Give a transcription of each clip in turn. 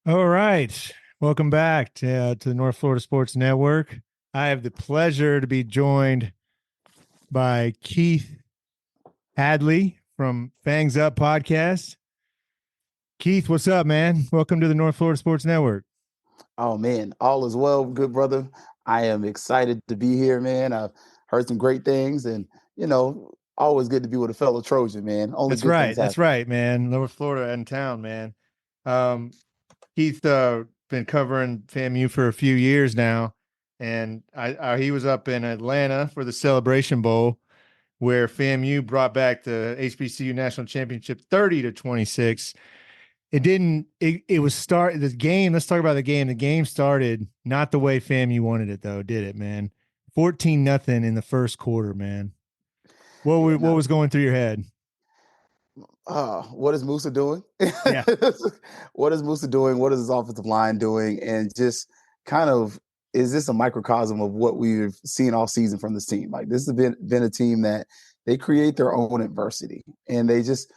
All right. Welcome back to the North Florida Sports Network. I have the pleasure to be joined by Keith Hadley from Fangs Up Podcast. Keith, what's up, man? Welcome to the North Florida Sports Network. Oh man, all is well, good brother. I am excited to be here, man. I've heard some great things, and always good to be with a fellow Trojan, man. Only That's good right. things That's happen. right, man. North Florida in town, man. Um, Keith been covering FAMU for a few years now, and he was up in Atlanta for the Celebration Bowl, where FAMU brought back the HBCU National Championship 30-26. It didn't, it was start the game. Let's talk about the game. The game started not the way FAMU wanted it, though, did it, man? 14-0 in the first quarter, man. Yeah, What no. was going through your head? What is Moussa doing? Yeah. What is Moussa doing? What is his offensive line doing? And just kind of, is this a microcosm of what we've seen all season from this team? Like, this has been a team that they create their own adversity, and they just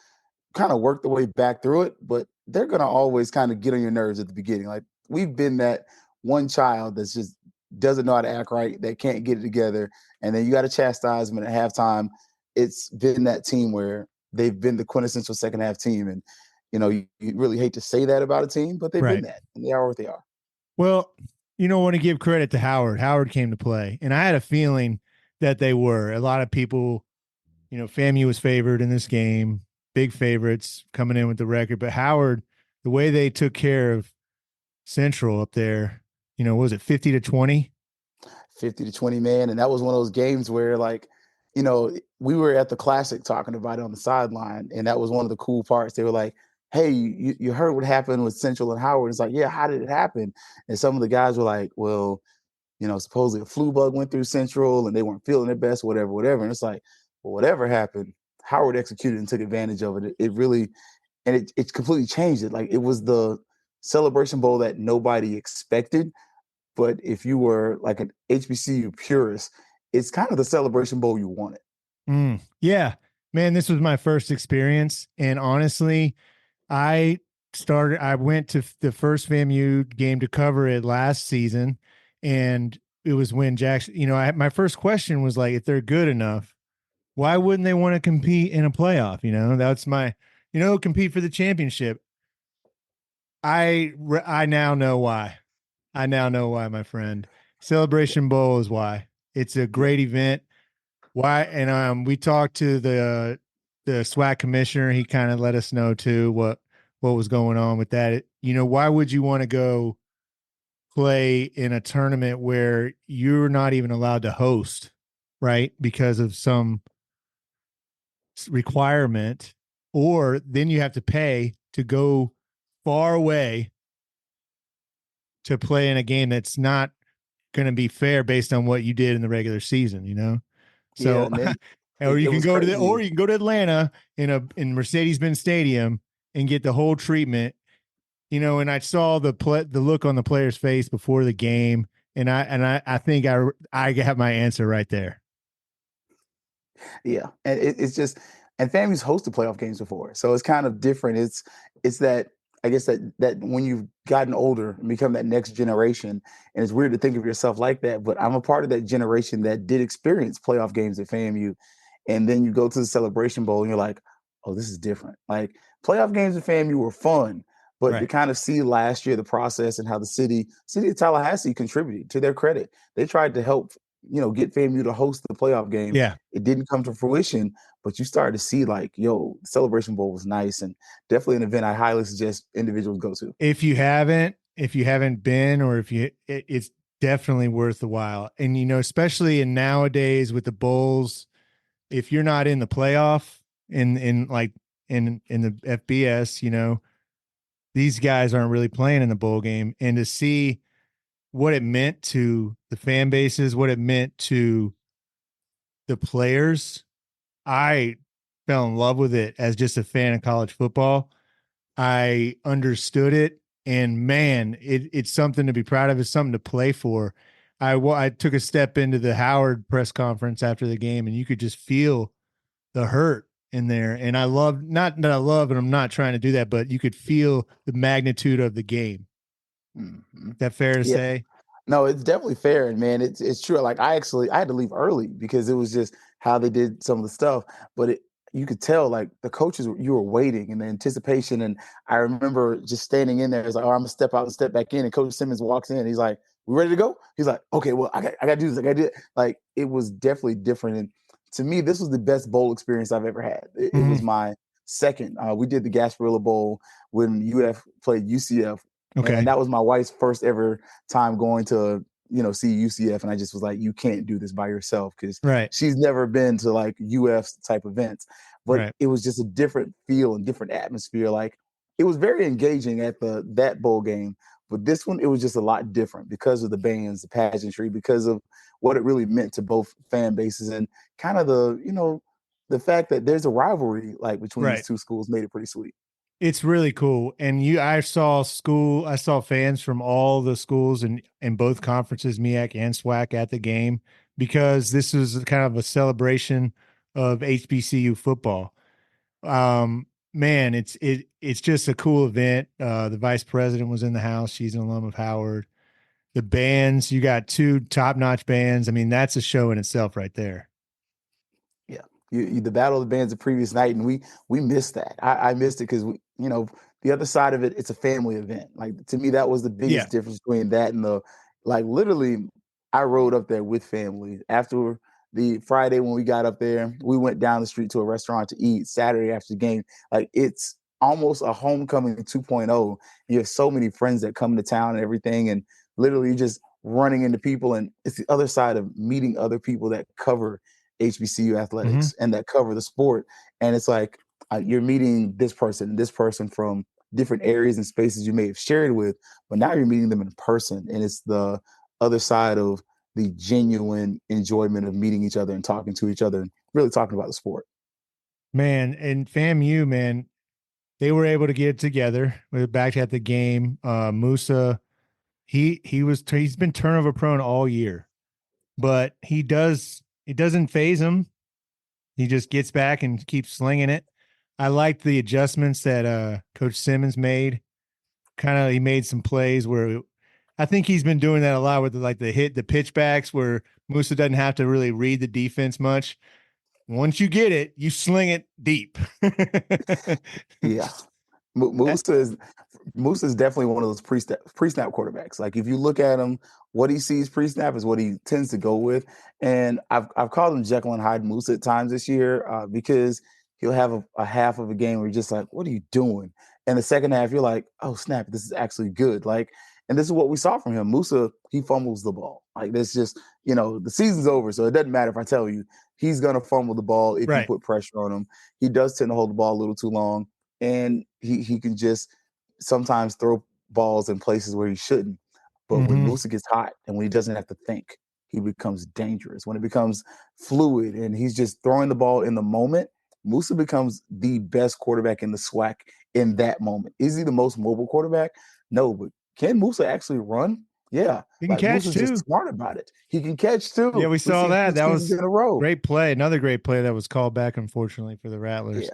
kind of work the way back through it, but they're going to always kind of get on your nerves at the beginning. Like, we've been that one child that's just doesn't know how to act right, that can't get it together, and then you got to chastise them at halftime. It's been that team where they've been the quintessential second half team, and you really hate to say that about a team, but they've been Right. that, and they are what they are. Well, I want to give credit to Howard. Howard came to play, and I had a feeling that they were. A lot of people, FAMU was favored in this game, big favorites coming in with the record. But Howard, the way they took care of Central up there, what was it 50-20? 50-20, man. And that was one of those games where, like, we were at the Classic talking about it on the sideline, and that was one of the cool parts. They were like, hey, you heard what happened with Central and Howard. It's like, yeah, how did it happen? And some of the guys were like, well, supposedly a flu bug went through Central and they weren't feeling their best, whatever. And it's like, well, whatever happened, Howard executed and took advantage of it. It really, and it completely changed it. Like, it was the Celebration Bowl that nobody expected. But if you were like an HBCU purist, it's kind of the Celebration Bowl you wanted. Yeah, man, this was my first experience. And honestly, I went to the first FAMU game to cover it last season. And it was when Jackson, my first question was like, if they're good enough, why wouldn't they want to compete in a playoff? That's my, compete for the championship. I now know why. I now know why, my friend. Celebration Bowl is why. It's a Yeah. great event. Why? And we talked to the SWAC commissioner. He kind of let us know too what was going on with that. Why would you want to go play in a tournament where you're not even allowed to host, right? Because of some requirement, or then you have to pay to go far away to play in a game that's not going to be fair based on what you did in the regular season. Yeah. So, And then or you it can was go to crazy. Atlanta in Mercedes-Benz Stadium and get the whole treatment. And I saw the look on the player's face before the game, and I think I have my answer right there. Yeah. And it's just, and FAMU's hosted playoff games before. So it's kind of different. It's that, I guess that when you've gotten older and become that next generation, and it's weird to think of yourself like that, but I'm a part of that generation that did experience playoff games at FAMU. And then you go to the Celebration Bowl and you're like, oh, this is different. Like, playoff games at FAMU were fun, but to Right. kind of see last year the process and how the city of Tallahassee contributed, to their credit. They tried to help, get FAMU to host the playoff game. Yeah. It didn't come to fruition, but you started to see, like, yo, the Celebration Bowl was nice, and definitely an event I highly suggest individuals go to. If you haven't been, or it's definitely worth the while. And especially in nowadays with the bowls, if you're not in the playoff in the FBS, these guys aren't really playing in the bowl game. And to see what it meant to the fan bases, what it meant to the players, I fell in love with it as just a fan of college football. I understood it, and man, it's something to be proud of. It's something to play for. I took a step into the Howard press conference after the game, and you could just feel the hurt in there. And I love, not that I love, and I'm not trying to do that, but you could feel the magnitude of the game. Mhm. Is that fair to Yeah. say? No, it's definitely fair, and man, it's true. Like I had to leave early because it was just how they did some of the stuff. But you could tell like the coaches you were waiting and the anticipation. And I remember just standing in there. It's like, oh, I'm gonna step out and step back in. And Coach Simmons walks in. He's like, "We ready to go?" He's like, "Okay, well, I got to do this. I got to do it." Like it was definitely different. And to me, this was the best bowl experience I've ever had. It was Mhm. my second. We did the Gasparilla Bowl when UF played UCF, and Okay. that was my wife's first ever time going to see UCF, and I just was like, you can't do this by yourself because Right. she's never been to like UF type events. But Right. it was just a different feel and different atmosphere. Like it was very engaging at that bowl game, but this one it was just a lot different because of the bands, the pageantry, because of what it really meant to both fan bases and kind of the fact that there's a rivalry like between these Right. two schools made it pretty sweet. It's really cool. And I saw fans from all the schools in both conferences, MEAC and SWAC at the game, because this was kind of a celebration of HBCU football. Man, it's just a cool event. The vice president was in the house. She's an alum of Howard. The bands, you got two top-notch bands. I mean, that's a show in itself right there. Yeah, the battle of the bands the previous night, and we missed that. I missed it because the other side of it, it's a family event. Like to me, that was the Yeah. biggest difference between that and the like. Literally, I rode up there with family after the Friday when we got up there. We went down the street to a restaurant to eat. Saturday after the game, like it's almost a homecoming 2.0. You have so many friends that come to town and everything, and literally just running into people. And it's the other side of meeting other people that cover HBCU Mhm. athletics and that cover the sport. And it's like you're meeting this person from different areas and spaces you may have shared with, but now you're meeting them in person. And it's the other side of the genuine enjoyment of meeting each other and talking to each other and really talking about the sport. Man, and FAMU, man, they were able to get together. We were back at the game. Moussa, he's been turnover prone all year, but it doesn't phase him. He just gets back and keeps slinging it. I liked the adjustments that Coach Simmons made. He made some plays where I think he's been doing that a lot with the pitchbacks where Moussa doesn't have to really read the defense much. Once you get it, you sling it deep. Yeah. Moose is definitely one of those pre-snap quarterbacks. Like if you look at him, what he sees pre-snap is what he tends to go with. And I've called him Jekyll and Hyde Moose at times this year because he'll have a half of a game where you're just like, what are you doing? And the second half, you're like, oh snap, this is actually good. Like, and this is what we saw from him. Moussa, he fumbles the ball. Like this just, the season's over. So it doesn't matter if I tell you, he's gonna fumble the ball if you Right. put pressure on him. He does tend to hold the ball a little too long. And he can just sometimes throw balls in places where he shouldn't. But when Mm-hmm. Moussa gets hot and when he doesn't have to think, he becomes dangerous. When it becomes fluid and he's just throwing the ball in the moment, Moussa becomes the best quarterback in the SWAC in that moment. Is he the most mobile quarterback? No, but can Moussa actually run? Yeah. You can Like catch Moussa's just too. smart about it. He can catch Yeah, too. we We've saw seen that. two That seasons was in a row. great play. Another great play that was called back, unfortunately, for the Rattlers.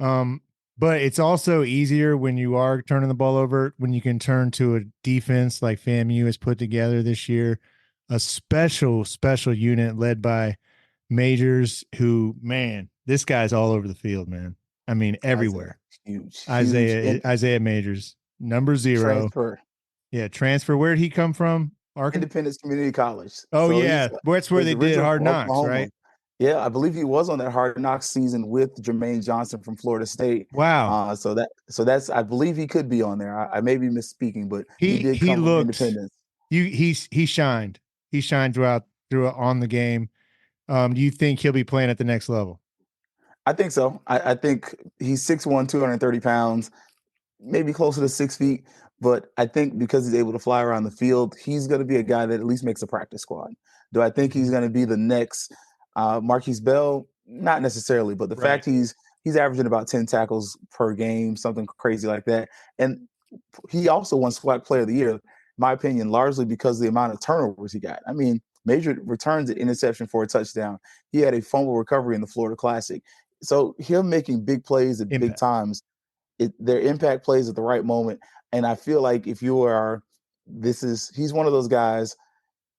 Yeah. Um, but it's also easier when you are turning the ball over when you can turn to a defense like FAMU has put together this year, a special unit led by Majors, who, man, this guy's all over the field, man. I mean, Isaiah, everywhere. huge. And Isaiah Majors, number 0. transfer. Yeah, transfer. Where'd he come from? Arkansas. Independence Community College. Oh So yeah, that's where he's they did originally Hard from Knocks, Oklahoma. right? Yeah, I believe he was on that Hard Knocks season with Jermaine Johnson from Florida State. Wow. So that's I believe he could be on there. I may be misspeaking, but he did He come from looked Independence. he shined. He shined throughout on the game. Do you think he'll be playing at the next level? I think so. I think he's 6'1", 230 pounds, maybe closer to 6 feet. But I think because he's able to fly around the field, he's going to be a guy that at least makes a practice squad. Do I think he's Mhm. going to be the next Marquise Bell? Not necessarily, but the Right. fact he's averaging about 10 tackles per game, something crazy like that. And he also won SWAC Player of the Year, in my opinion, largely because of the amount of turnovers he got. I mean, major returns at interception for a touchdown. He had a fumble recovery in the Florida Classic. So him making big plays at big Impact. times, their impact plays at the right moment. And I feel like if you are he's one of those guys,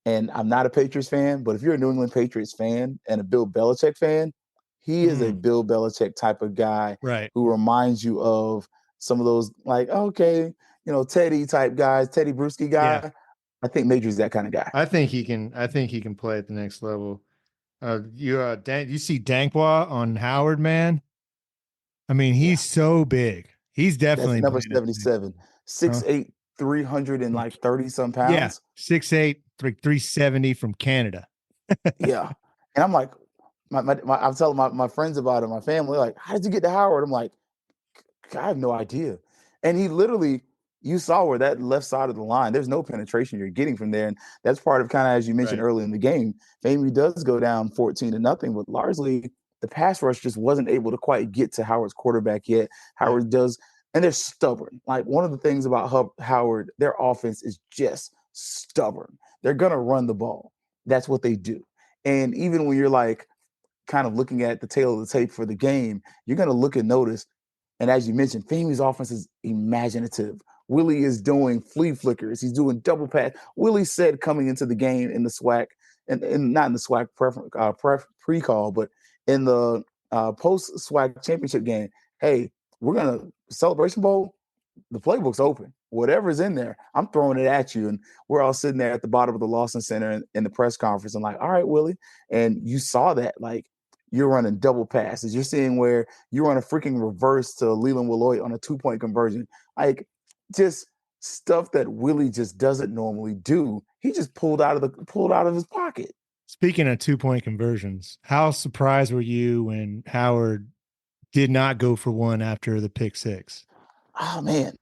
and I'm not a Patriots fan, but if you're a New England Patriots fan and a Bill Belichick fan, he is a Bill Belichick type of guy Right. who reminds you of some of those, like, okay, Teddy type guys, Teddy Bruschi guy. Yeah. I think Major's that kind of guy. I think he can play at the next level. You see Dankwa on Howard, man. I mean, he's so big. He's definitely That's number playing at the 77, Huh? 6'8", 300 and like 30 some Yeah, pounds. 6'8", 370 from Canada. Yeah. And I'm like, I'm telling my friends about it, my family, like, how did you get to Howard? I'm like, I have no idea. And he literally, you saw where that left side of the line, there's no penetration you're getting from there. And that's part of, kind of, as you mentioned Right. earlier in the game, FAMU does go down 14-0, but largely the pass rush just wasn't able to quite get to Howard's quarterback yet. Howard does, and they're stubborn. Like, one of the things about Howard, their offense is just stubborn. They're going to run the ball. That's what they do. And even when you're like kind of looking at the tail of the tape for the game, you're going to look and notice. And as you mentioned, FAMU's offense is imaginative. Willie is doing flea flickers. He's doing double pass. Willie said coming into the game in the SWAC, and not in the SWAC pre-call, but in the post-SWAC championship game, hey, we're going to Celebration Bowl, the playbook's open. Whatever's in there, I'm throwing it at you. And we're all sitting there at the bottom of the Lawson Center in the press conference. I'm like, all right, Willie. And you saw that, like, you're running double passes. You're seeing where you run a freaking reverse to Leland Willoy on a 2-point conversion. Like, just stuff that Willie just doesn't normally do. He just pulled out of his pocket. Speaking of 2-point conversions, how surprised were you when Howard did not go for one after the pick six? Oh man,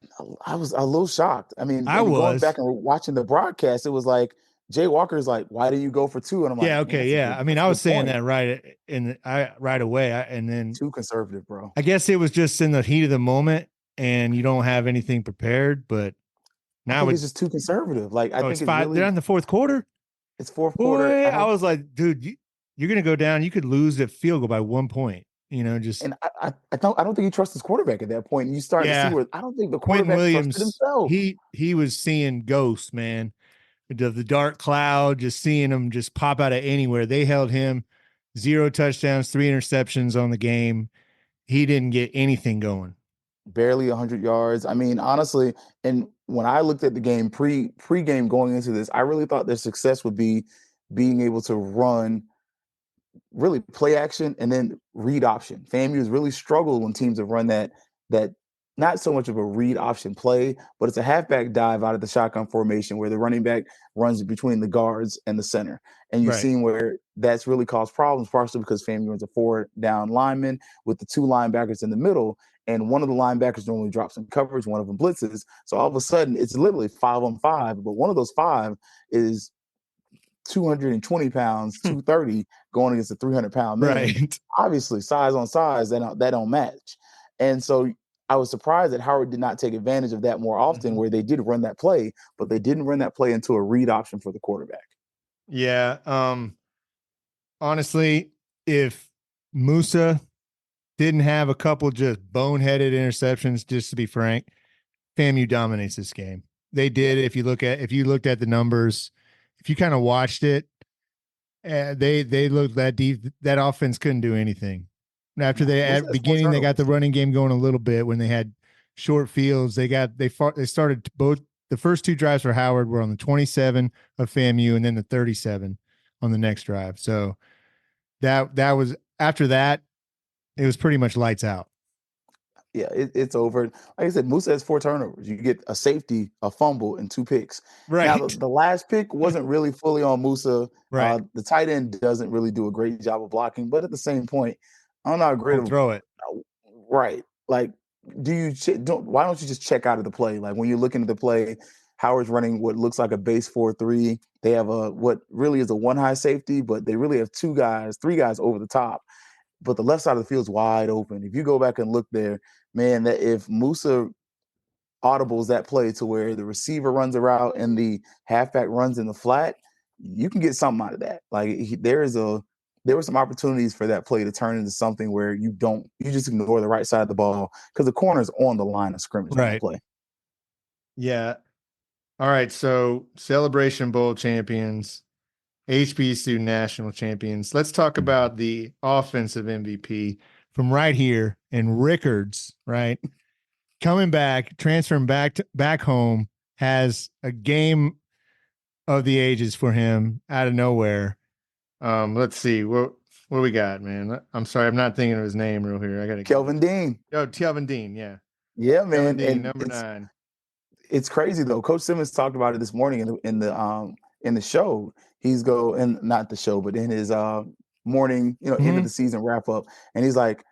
I was a little shocked. I mean, going back and watching the broadcast, it was like Jay Walker's like, "Why didn't you go for two?" And I'm like, yeah, okay, yeah. I mean, I was saying that right away, and then too conservative, bro. I guess it was just in the heat of the moment, and you don't have anything prepared. But now I think it's just too conservative. Like, I think it's five. They're in the fourth quarter. It's fourth quarter. I was like, dude, you're gonna go down. You could lose the field goal by 1 point. And I don't think he trusts his quarterback at that point. And you start to see where I don't think the quarterback trusted himself. He was seeing ghosts, man. The dark cloud, just seeing him just pop out of anywhere. They held him 0 touchdowns, 3 interceptions on the game. He didn't get anything going. Barely 100 yards. I mean, honestly, and when I looked at the game pre-game going into this, I really thought their success would be being able to run really play action and then read option. FAMU has really struggled when teams have run that not so much of a read option play, but it's a halfback dive out of the shotgun formation where the running back runs between the guards and the center. And you've seen where that's really caused problems, partially because FAMU runs a 4-down lineman with the 2 linebackers in the middle. And one of the linebackers normally drops in coverage, one of them blitzes. So all of a sudden, it's literally 5-on-5, but one of those 5 is 220 pounds, 230 going against a 300-pound man. Right. Obviously, size on size, that don't match. And so I was surprised that Howard did not take advantage of that more often, where they did run that play, but they didn't run that play into a read option for the quarterback. Yeah. Honestly, if Moussa didn't have a couple just boneheaded interceptions, just to be frank, FAMU dominates this game. They did. If you looked at the numbers, if you kind of watched it, they looked that deep. That offense couldn't do anything. After at beginning, they got the running game going a little bit. When they had short fields, they started both. The first 2 drives for Howard were on the 27 of FAMU, and then the 37 on the next drive. So that was after that, it was pretty much lights out. Yeah, it's over. Like I said, Moussa has 4 turnovers. You get a safety, a fumble, and 2 picks. Right. Now, the last pick wasn't really fully on Moussa. Right. The tight end doesn't really do a great job of blocking, but at the same point, I'm not great. Don't throw it. Right. Like, why don't you just check out of the play? Like, when you're looking at the play, Howard's running what looks like a base 4-3. They have what really is a 1-high safety, but they really have 3 guys over the top. But the left side of the field is wide open. If you go back and look there, man, that if Moussa audibles that play to where the receiver runs a route and the halfback runs in the flat, you can get something out of that. Like, there were some opportunities for that play to turn into something where you just ignore the right side of the ball because the corner's on the line of scrimmage on the play. Yeah. All right. So Celebration Bowl champions, HBCU National champions. Let's talk about the offensive MVP from right here in Rickards, right? Coming back, transferring back home, has a game of the ages for him out of nowhere. Let's see what we got, man. I'm sorry, I'm not thinking of his name real here. I got to Kelvin Dean. Oh, Kelvin Dean, yeah. Yeah, Kelvin man. Dean, And number 9. it's crazy though. Coach Simmons talked about it this morning in the show. He's and not the show, but in his morning, end of the season wrap up. And he's like,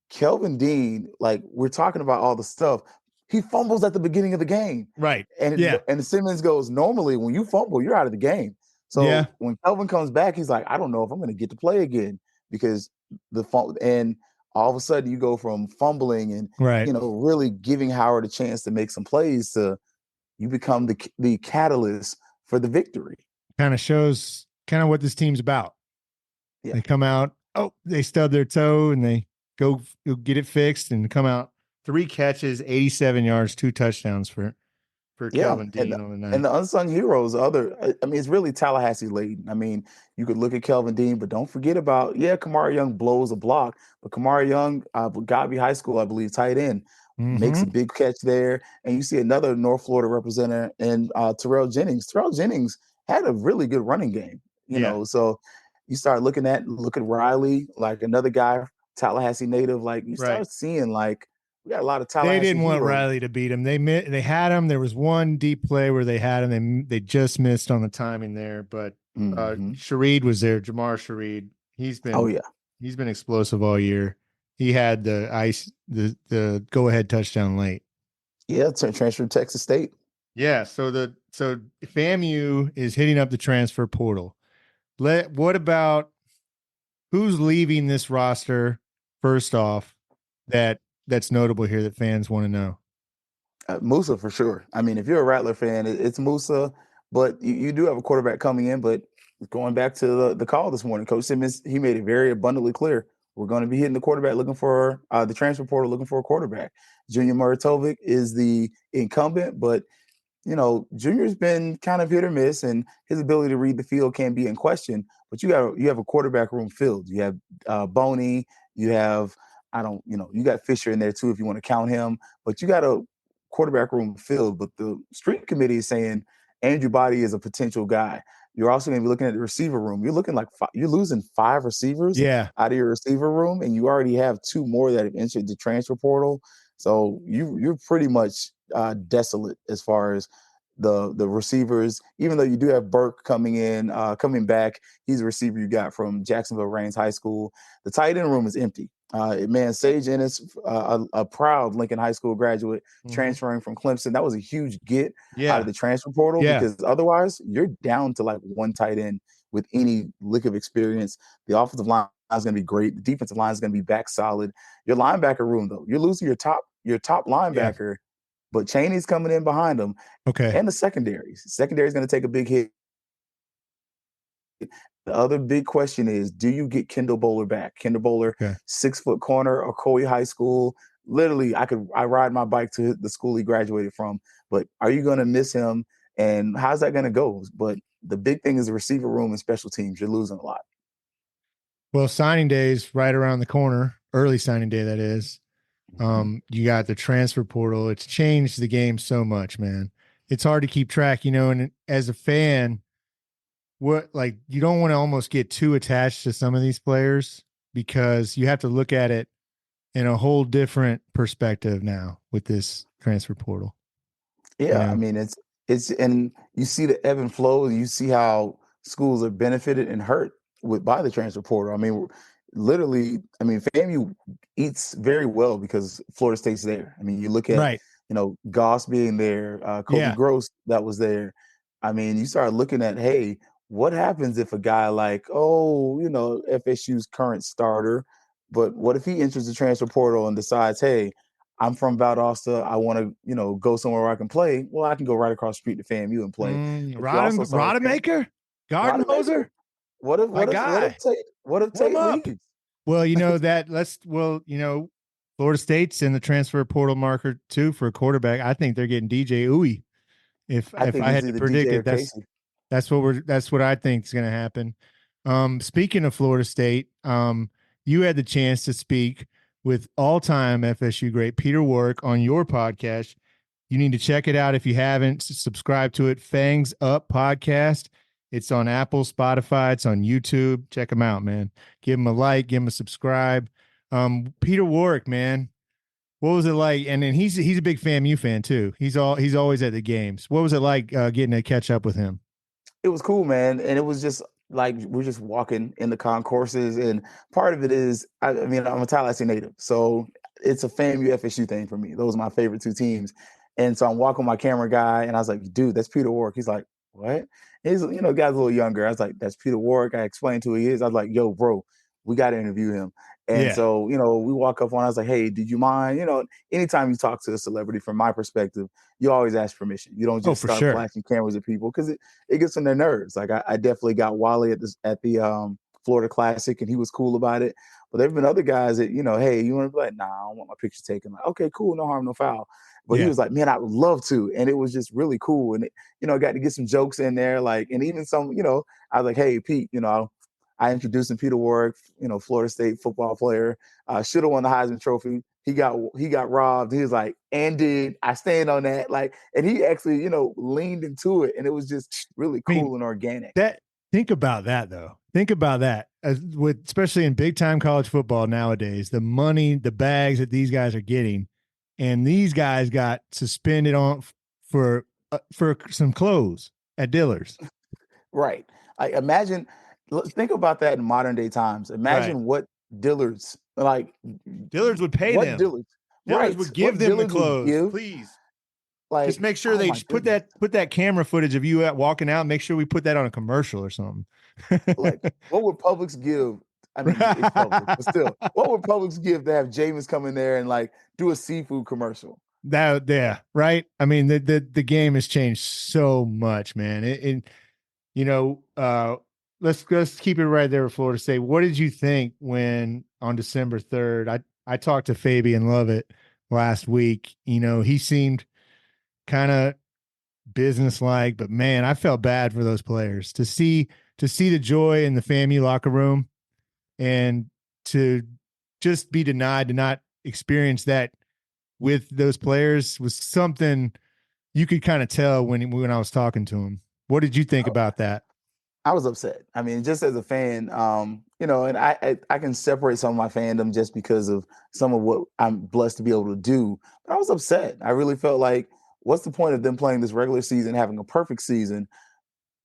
Kelvin Dean, like we're talking about all the stuff. He fumbles at the beginning of the game. Right. And Yeah. and Simmons goes, normally when you fumble, you're out of the game. So Yeah. when Kelvin comes back, he's like, I don't know if I'm going to get to play again because and all of a sudden you go from fumbling and Right. really giving Howard a chance to make some plays to you become the catalyst for the victory. Kind of shows kind of what this team's about. Yeah. They come out, they stub their toe and they go get it fixed and come out 3 catches, 87 yards, 2 touchdowns for Kelvin Dean on the night. And the unsung heroes, it's really Tallahassee laden. I mean, you could look at Kelvin Dean, but don't forget about, Kamari Young blows a block, but Kamari Young, Godby High School, I believe, tight end, makes a big catch there. And you see another North Florida representative in Terrell Jennings. Terrell Jennings had a really good running game, you know, so you start look at Riley, like another guy, Tallahassee native, like you start seeing like, we got a lot of Tallahassee. They didn't want Riley to beat him. They had him. There was one deep play where they had him. They just missed on the timing there. But Shareed was there. Jamar Shareed. He's been explosive all year. He had the go ahead touchdown late. Yeah, transfer to Texas State. Yeah. So FAMU is hitting up the transfer portal. What about who's leaving this roster? First off, that's notable here that fans want to know. Moussa for sure. I mean, if you're a Rattler fan, it's Moussa, but you do have a quarterback coming in. But going back to the call this morning, Coach Simmons, he made it very abundantly clear. We're going to be hitting the quarterback looking for the transfer portal, looking for a quarterback. Junior Muratovic is the incumbent, but Junior's been kind of hit or miss, and his ability to read the field can be in question. But you have a quarterback room filled. You have Boney, you have you got Fisher in there too if you want to count him, but you got a quarterback room filled. But the street committee is saying Andrew Body is a potential guy. You're also going to be looking at the receiver room. You're looking like you're losing 5 receivers out of your receiver room, and you already have 2 more that have entered the transfer portal. So you're pretty much desolate as far as the receivers. Even though you do have Burke coming back, he's a receiver you got from Jacksonville Rains High School. The tight end room is empty. Sage Ennis, a proud Lincoln High School graduate, transferring from Clemson. That was a huge get out of the transfer portal because otherwise you're down to like 1 tight end with any lick of experience. The offensive line is going to be great. The defensive line is going to be back solid. Your linebacker room, though, you're losing your top linebacker, but Chaney's coming in behind him. Okay. And the secondary is going to take a big hit. The other big question is, do you get Kendall Bowler back? Kendall Bowler, 6-foot corner, Ocoee High School. Literally, I ride my bike to the school he graduated from. But are you going to miss him? And how's that going to go? But the big thing is the receiver room and special teams. You're losing a lot. Well, signing day is right around the corner. Early signing day, that is. You got the transfer portal. It's changed the game so much, man. It's hard to keep track, and as a fan, you don't want to almost get too attached to some of these players because you have to look at it in a whole different perspective now with this transfer portal. Yeah, I mean, it's and you see the ebb and flow, and you see how schools are benefited and hurt by the transfer portal. I mean, literally, FAMU eats very well because Florida State's there. I mean, you look at Goss being there, Kobe Gross that was there. I mean, you start looking at, hey, what happens if a guy like, FSU's current starter, but what if he enters the transfer portal and decides, hey, I'm from Valdosta, I want to, go somewhere where I can play. Well, I can go right across the street to FAMU and play. Rodemaker? Gardenhoser? What if Tate leaves? Well, Florida State's in the transfer portal marker too for a quarterback. I think they're getting DJ Uwe. I If think I it's had to either predict DJ or it, Casey. that's what I think is going to happen. Speaking of Florida State, you had the chance to speak with all-time FSU great Peter Warwick on your podcast. You need to check it out if you haven't. Subscribe to it. Fangs Up Podcast. It's on Apple, Spotify. It's on YouTube. Check them out, man. Give them a like. Give them a subscribe. Peter Warwick, man. What was it like? And then he's a big FAMU fan too. He's always at the games. What was it like getting to catch up with him? It was cool, man. And it was just like we're just walking in the concourses. And part of it is, I mean, I'm a Tallahassee native. So it's a FAMU FSU thing for me. Those are my favorite two teams. And so I'm walking with my camera guy, and I was like, dude, that's Peter Warwick. He's like, what? He's, guy's a little younger. I was like, that's Peter Warwick. I explained who he is. I was like, yo, bro, we got to interview him. And Yeah, so, we walk up on, I was like, hey, did you mind? Anytime you talk to a celebrity, from my perspective, you always ask permission. You don't oh just for start sure. flashing cameras at people because it gets on their nerves. Like I definitely got Wally at the Florida Classic, and he was cool about it. But there've been other guys that, hey, you want to be like, nah, I don't want my picture taken. Like, okay, cool, no harm, no foul. But he Yeah, was like, man, I would love to. And it was just really cool. And, I got to get some jokes in there. Like, and even some, I was like, hey, Pete, I introduced him, Peter Warwick, Florida State football player, should have won the Heisman Trophy. He got robbed. He was like, and did I stand on that? Like, and he actually, leaned into it. And it was just really I mean cool and organic. think about that though. Think about that. With especially in big time college football nowadays, the money, the bags that these guys are getting, and these guys got suspended on for some clothes at Dillard's. Right. Like imagine, think about that in modern day times. Right. Imagine what Dillard's, like Dillard's would pay what them. Dillard's, Dillard's right. would give What them the Dillard's would clothes, give, please. Just like, make sure oh they my just goodness. put that camera footage of you out walking out. Make sure we put that on a commercial or something. Like, what would Publix give? I mean, it's Publix, but still, what would Publix give to have Jameis come in there and like do a seafood commercial? That yeah, right. I mean the game has changed so much, man. You know, let's keep it right there with Florida State. What did you think when on December 3rd? I talked to Fabian Lovett last week. He seemed kind of businesslike, but man, I felt bad for those players to see the joy in the FAMU locker room and to just be denied to not experience that with those players was something you could kind of tell when I was talking to him. What did you think about that? I was upset. I mean, just as a fan, and I can separate some of my fandom just because of some of what I'm blessed to be able to do. But I was upset. I really felt like, what's the point of them playing this regular season, having a perfect season,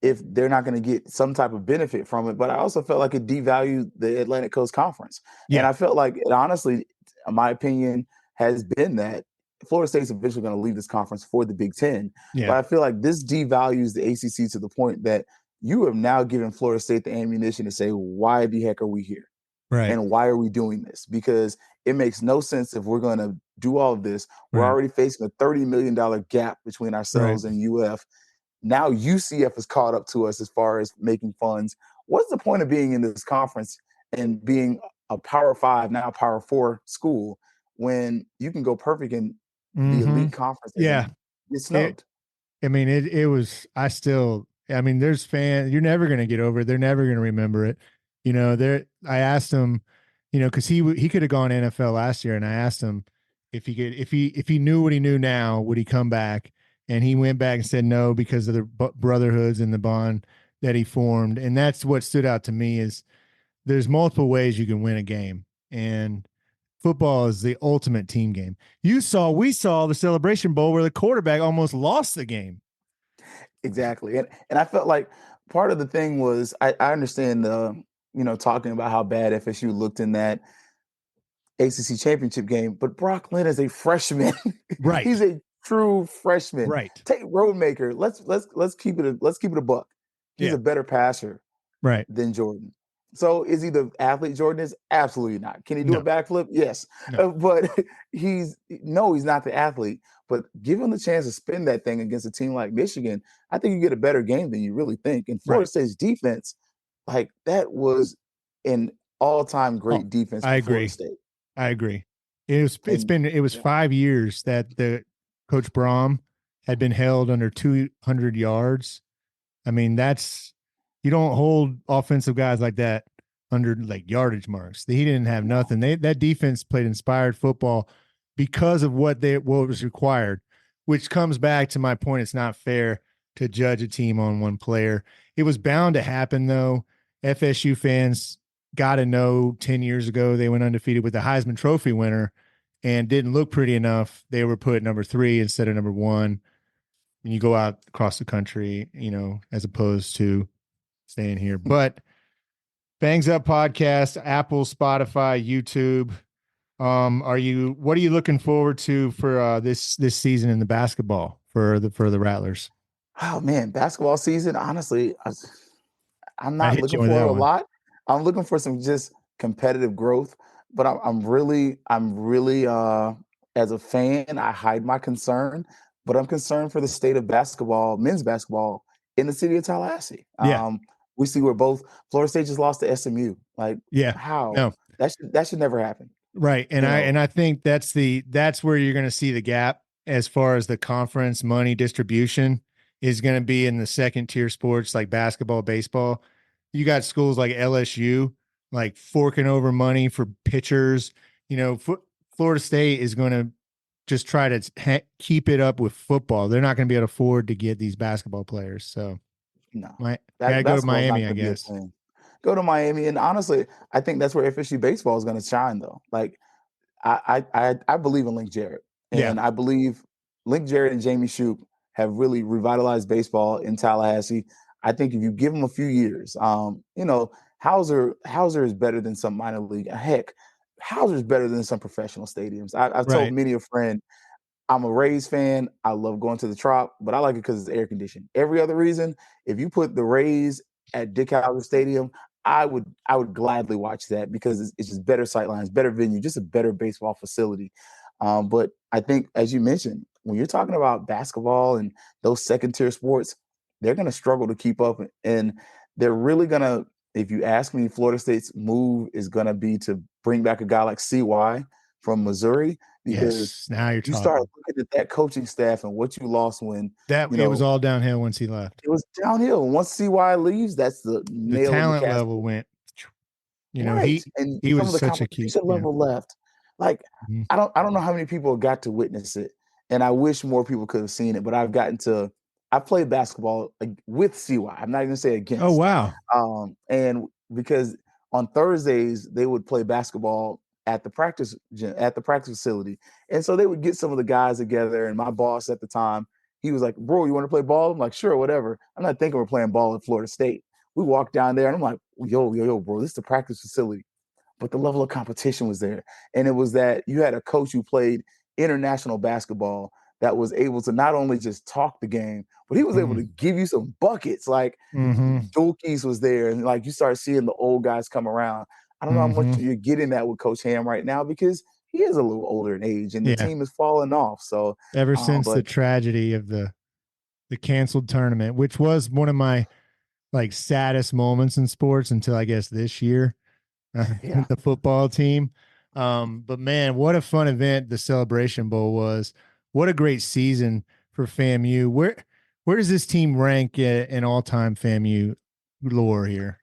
if they're not going to get some type of benefit from it? But I also felt like it devalued the Atlantic Coast Conference. And Yeah, I felt like, it honestly, my opinion has been that Florida State's eventually going to leave this conference for the Big Ten. yeah, But I feel like this devalues the ACC to the point that you have now given Florida State the ammunition to say, why the heck are we here? right, And why are we doing this? Because it makes no sense if we're going to do all of this. We're right, already facing a $30 million gap between right. ourselves and UF. Now UCF is caught up to us as far as making funds. What's the point of being in this conference and being a Power Five, now Power Four school, when you can go perfect in the Mm-hmm. elite conference and Yeah. then get It, snubbed? I mean, it was, I mean, there's fans, you're never going to get over it. They're never going to remember it. I asked him, cause he could have gone NFL last year. And I asked him if he could, if he knew what he knew now, would he come back? And he went back and said no, because of the brotherhoods and the bond that he formed. And that's what stood out to me is there's multiple ways you can win a game. And football is the ultimate team game. We saw the Celebration Bowl where the quarterback almost lost the game. Exactly. And I felt like part of the thing was, I understand talking about how bad FSU looked in that ACC championship game, but Brock Lynn is a freshman. Right. He's a true freshman. Right. Take Roadmaker. Let's keep it a buck. He's Yeah. a better passer Right. than Jordan. So is he the athlete Jordan is? Absolutely not. Can he do a No. backflip? Yes. No. But he's not the athlete. But give him the chance to spin that thing against a team like Michigan. I think you get a better game than you really think. And Florida Right. State's defense, like that was an all-time Oh, great defense I for Florida agree. State. I agree. It was And it was yeah, 5 years that the Coach Brom had been held under 200 yards. I mean, you don't hold offensive guys like that under like yardage marks. He didn't have nothing. That defense played inspired football because of what was required, which comes back to my point. It's not fair to judge a team on one player. It was bound to happen though. FSU fans got to know 10 years ago they went undefeated with the Heisman Trophy winner and didn't look pretty enough. They were put number 3 instead of number 1. And you go out across the country, as opposed to staying here. But Fangs Up Podcast, Apple, Spotify, YouTube. What are you looking forward to for this season in the basketball for the Rattlers? Oh man, basketball season. Honestly, I'm not hit you looking with for that a one. lot. I'm looking for some just competitive growth. But I'm really as a fan, I hide my concern. But I'm concerned for the state of basketball, men's basketball in the city of Tallahassee. Yeah. We see where both Florida State just lost to SMU. Like, Yeah. how No. that should never happen. Right. And I think that's where you're going to see the gap as far as the conference money distribution is going to be in the second tier sports like basketball, baseball. You got schools like LSU like forking over money for pitchers. Florida State is going to just try to keep it up with football. They're not going to be able to afford to get these basketball players. So No, gotta go to basketball's not Miami, I going to be a guess. thing. Go to Miami, and honestly, I think that's where FSU baseball is going to shine, though. Like, I believe in Link Jarrett, Yeah. and I believe Link Jarrett and Jamie Shoup have really revitalized baseball in Tallahassee. I think if you give them a few years, Hauser is better than some minor league. Heck, Hauser is better than some professional stadiums. I've told Right. many a friend I'm a Rays fan. I love going to the Trop, but I like it because it's air conditioned. Every other reason, if you put the Rays at Dick Howser Stadium, I would gladly watch that because it's just better sightlines, better venue, just a better baseball facility. But I think, as you mentioned, when you're talking about basketball and those second tier sports, they're going to struggle to keep up, and they're really going to. If you ask me, Florida State's move is going to be to bring back a guy like CY from Missouri because Yes. Now you're you talking. start looking at that coaching staff and what you lost when It was all downhill once he left. it was downhill. Once CY leaves, that's the The nail in the talent casket. level went. Right. And He some was of the such a key. competition level left. Like, Mhm. I don't know how many people got to witness it. And I wish more people could have seen it, but I played basketball with CY. I'm not even saying Oh against. wow. And because on Thursdays they would play basketball at the practice gym, at the practice facility, and so they would get some of the guys together. And my boss at the time, he was like, "Bro, you want to play ball?" I'm like, "Sure, whatever." I'm not thinking we're playing ball at Florida State. We walked down there, and I'm like, "Yo, bro, this is the practice facility." But the level of competition was there, and it was that you had a coach who played international basketball that was able to not only just talk the game, but he was able to give you some buckets. Like, Dulkes was there, and like you start seeing the old guys come around. I don't know how much you're getting that with Coach Ham right now because he is a little older in age, and the Yeah. team is falling off. So, Ever since the but tragedy of the canceled tournament, which was one of my like saddest moments in sports until I guess this year, yeah, the football team. But man, what a fun event the Celebration Bowl was. What a great season for FAMU. Where does this team rank in all time FAMU lore here?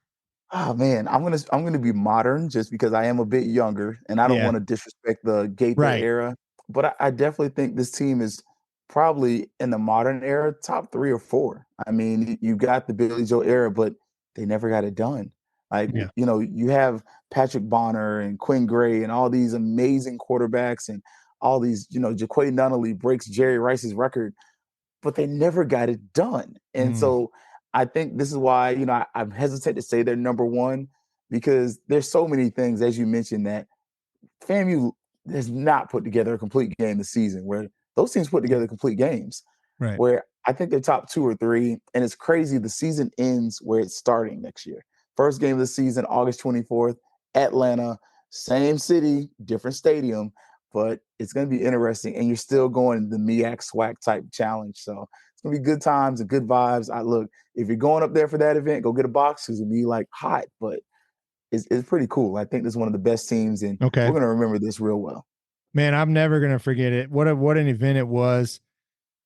oh man, I'm gonna be modern just because I am a bit younger, and I don't Yeah. want to disrespect the Gaither Right. era. But I definitely think this team is probably in the modern era top 3 or 4. I mean, you got the Billy Joe era, but they never got it done. Like, Yeah. you have Patrick Bonner and Quinn Gray and all these amazing quarterbacks and all these, Jaquay Nunnally breaks Jerry Rice's record, but they never got it done. And so I think this is why, I'm hesitant to say they're number one because there's so many things, as you mentioned, that FAMU has not put together a complete game this season, where those teams put together complete games, Right. where I think they're top 2 or 3. And it's crazy. The season ends where it's starting next year. First game of the season, August 24th, Atlanta, same city, different stadium, but it's going to be interesting. And you're still going the MEAC SWAC type challenge. So it's going to be good times and good vibes. Look, if you're going up there for that event, go get a box because it'll be like hot, but it's pretty cool. I think this is one of the best teams, and Okay. we're going to remember this real well. Man, I'm never gonna forget it. What an event it was.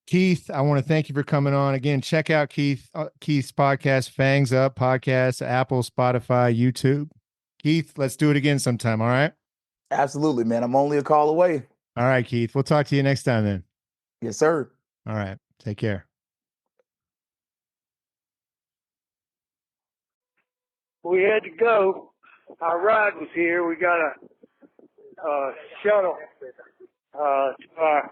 Keith, I want to thank you for coming on again. Check out Keith's podcast, Fangs Up Podcast, Apple, Spotify, YouTube. Keith, let's do it again sometime. All right. Absolutely, man. I'm only a call away. All right, Keith. We'll talk to you next time then. Yes, sir. All right. Take care. We had to go. Our ride was here. We got a shuttle to our